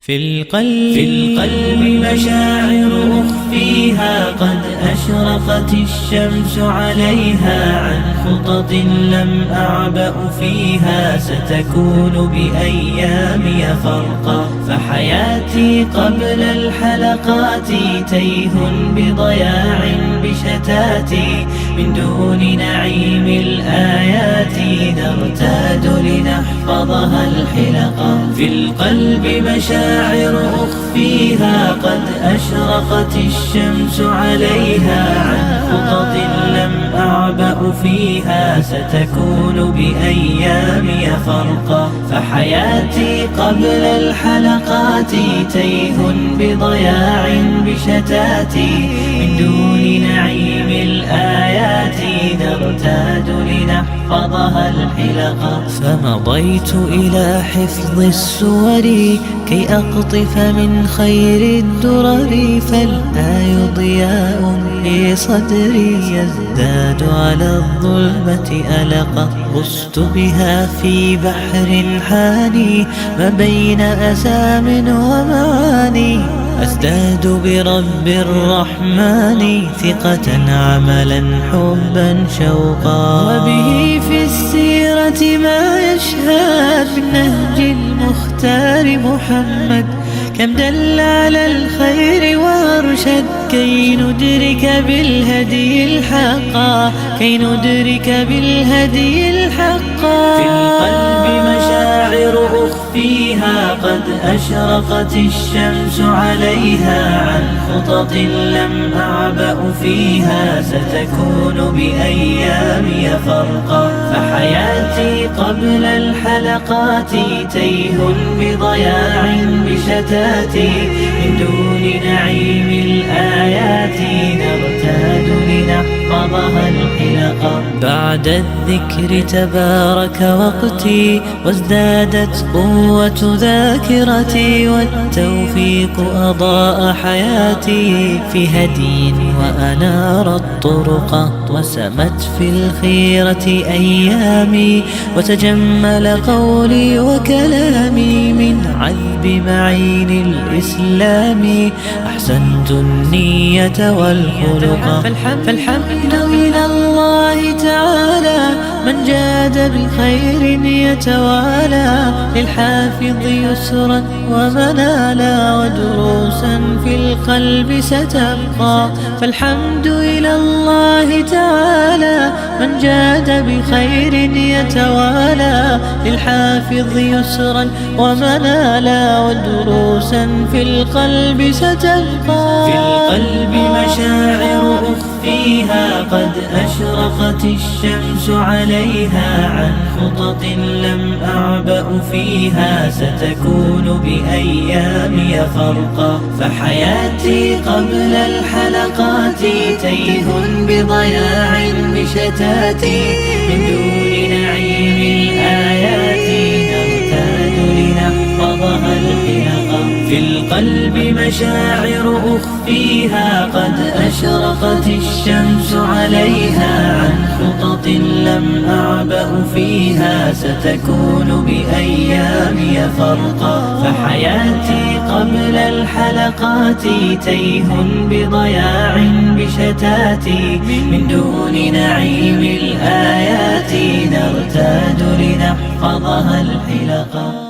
في القلب مشاعر أخفيها قد أشرقت الشمس عليها عن خطط لم أعبأ فيها ستكون بأيامي فرقا فحياتي قبل الحلقات تيه بضياع بشتاتي من دون نعيم الآيات نرتاد لنحفظها الحلقا في القلب مشاعر أخفيها قد أشرقت الشمس عليها عن خطط لم أعبأ فيها ستكون بأيامي فرقا فحياتي قبل الحلقات تيه بضياع بشتاتي من دون نعيم الآيات نرتاد لنحفظها الحلقا فمضيت إلى حفظ السور كي أقطف من خير الدرر فالآي ضياء في صدري يزداد على الظلمة ألقا غصت بها في بحر حاني ما بين أسام ومعاني أزداد برب الرحمن ثقة عملا حبا شوقا وبه في السيرة ما يشهد بالنهج المختار محمد كم دل على الخير وارشد كي ندرك بالهدي الحقا في القلب مشاعر أخفيها قد أشرقت الشمس عليها عن خطط لم أعبأ فيها ستكون بأيامي فرقا فحياتي قبل الحلقات تيه بضياع بشتاتي من دون نعيم الآيات نرتاد لنحفظها الحلقا بعد الذكر تبارك وقتي وازدادت قوة ذاكرتي والتوفيق أضاء حياتي في هدي وأنار الطرق وسمت في الخيرة أيامي وتجمل قولي وكلامي من عذب معين الإسلام أحسنت النية والخلق فالحمد إلى الله تعالى من جاد بالخير يتوالى للحافظ يسرا ومنالا ودروسا في القلب ستبقى فالحمد إلى الله تعالى من جاد بخير يتوالى للحافظ يسرا ومنالا ودروسا في القلب ستبقى في القلب مشاعر أخفيها قد أشرقت الشمس عليها عن خطط لم أعبأ فيها ستكون بأيامي فرقا فحياتي قبل الحلقات تيه بضياع بشتاتي من دون نعيم الآيات نرتاد لنحفظها الحلقا في القلب مشاعر أخفيها قد أشرقت الشمس عليها عن خطط لم أعبأ فيها ستكون بأيامي فرقا فحياتي قبل الحلقات تيه بضياع بشتاتي من دون نعيم الآيات نرتاد لنحفظها الحلقا.